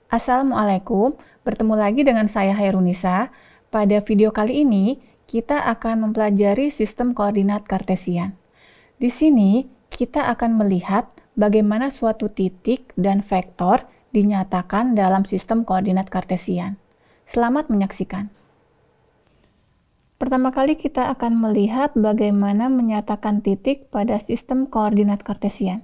Assalamualaikum, bertemu lagi dengan saya Hairunisa. Pada video kali ini, kita akan mempelajari sistem koordinat Kartesian. Di sini, kita akan melihat bagaimana suatu titik dan vektor dinyatakan dalam sistem koordinat Kartesian. Selamat menyaksikan. Pertama kali kita akan melihat bagaimana menyatakan titik pada sistem koordinat Kartesian.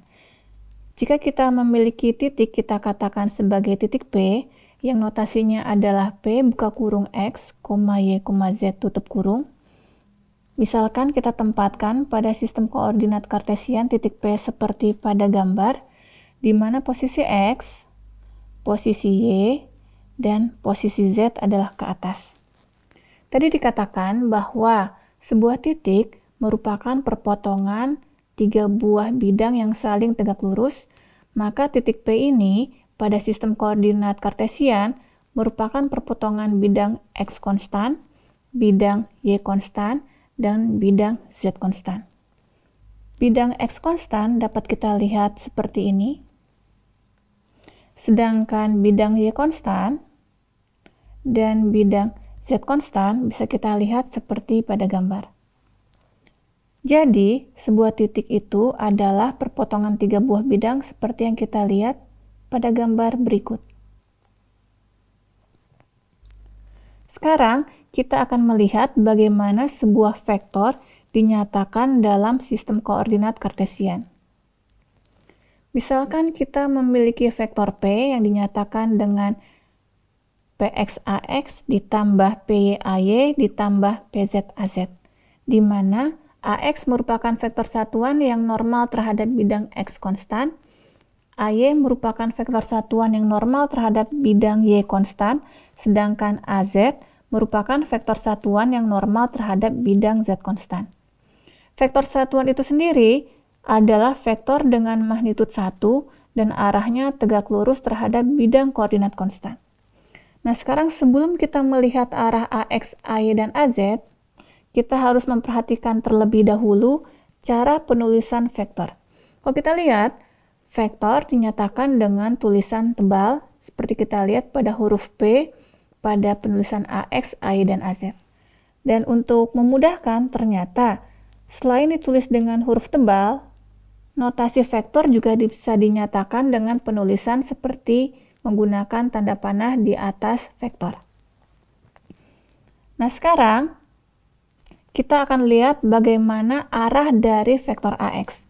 Jika kita memiliki titik, kita katakan sebagai titik P, yang notasinya adalah P buka kurung X, Y, Z tutup kurung. Misalkan kita tempatkan pada sistem koordinat Kartesian titik P seperti pada gambar, di mana posisi X, posisi Y, dan posisi Z adalah ke atas. Tadi dikatakan bahwa sebuah titik merupakan perpotongan tiga buah bidang yang saling tegak lurus, maka titik P ini pada sistem koordinat Kartesian merupakan perpotongan bidang X konstan, bidang Y konstan, dan bidang Z konstan. Bidang X konstan dapat kita lihat seperti ini, sedangkan bidang Y konstan dan bidang Z konstan bisa kita lihat seperti pada gambar. Jadi, sebuah titik itu adalah perpotongan tiga buah bidang seperti yang kita lihat pada gambar berikut. Sekarang, kita akan melihat bagaimana sebuah vektor dinyatakan dalam sistem koordinat Kartesian. Misalkan kita memiliki vektor P yang dinyatakan dengan PXAX ditambah PYAY ditambah PZAZ, di mana AX merupakan vektor satuan yang normal terhadap bidang X konstan, AY merupakan vektor satuan yang normal terhadap bidang Y konstan, sedangkan AZ merupakan vektor satuan yang normal terhadap bidang Z konstan. Vektor satuan itu sendiri adalah vektor dengan magnitud 1 dan arahnya tegak lurus terhadap bidang koordinat konstan. Nah, sekarang sebelum kita melihat arah AX, AY, dan AZ, kita harus memperhatikan terlebih dahulu cara penulisan vektor. Kalau kita lihat, vektor dinyatakan dengan tulisan tebal, seperti kita lihat pada huruf P, pada penulisan AX, AY, dan AZ. Dan untuk memudahkan, ternyata selain ditulis dengan huruf tebal, notasi vektor juga bisa dinyatakan dengan penulisan seperti menggunakan tanda panah di atas vektor. Nah, sekarang kita akan lihat bagaimana arah dari vektor AX.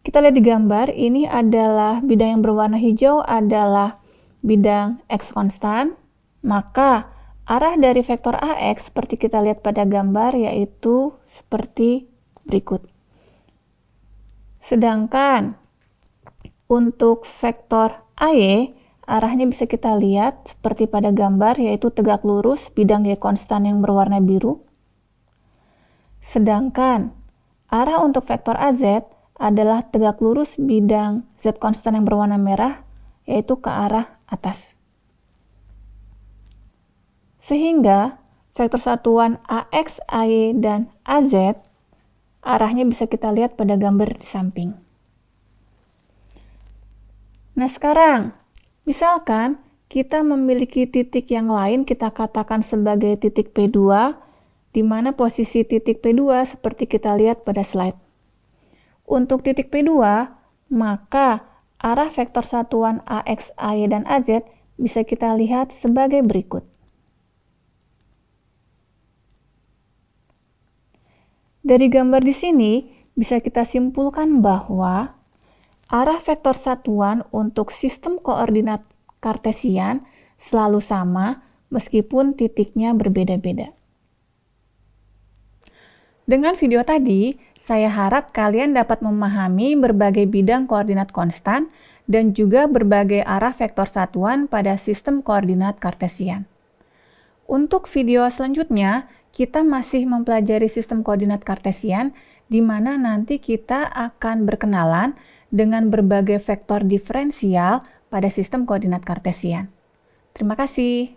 Kita lihat di gambar, ini adalah bidang yang berwarna hijau adalah bidang X konstan, maka arah dari vektor AX seperti kita lihat pada gambar yaitu seperti berikut. Sedangkan untuk vektor AY, arahnya bisa kita lihat seperti pada gambar yaitu tegak lurus bidang Y konstan yang berwarna biru. Sedangkan arah untuk vektor AZ adalah tegak lurus bidang Z konstan yang berwarna merah, yaitu ke arah atas. Sehingga vektor satuan AX, AY, dan AZ arahnya bisa kita lihat pada gambar di samping. Nah, sekarang misalkan kita memiliki titik yang lain, kita katakan sebagai titik P2, di mana posisi titik P2 seperti kita lihat pada slide. Untuk titik P2, maka arah vektor satuan AX, AY, dan AZ bisa kita lihat sebagai berikut. Dari gambar di sini, bisa kita simpulkan bahwa arah vektor satuan untuk sistem koordinat Kartesian selalu sama meskipun titiknya berbeda-beda. Dengan video tadi, saya harap kalian dapat memahami berbagai bidang koordinat konstan dan juga berbagai arah vektor satuan pada sistem koordinat Kartesian. Untuk video selanjutnya, kita masih mempelajari sistem koordinat Kartesian, di mana nanti kita akan berkenalan dengan berbagai vektor diferensial pada sistem koordinat Kartesian. Terima kasih.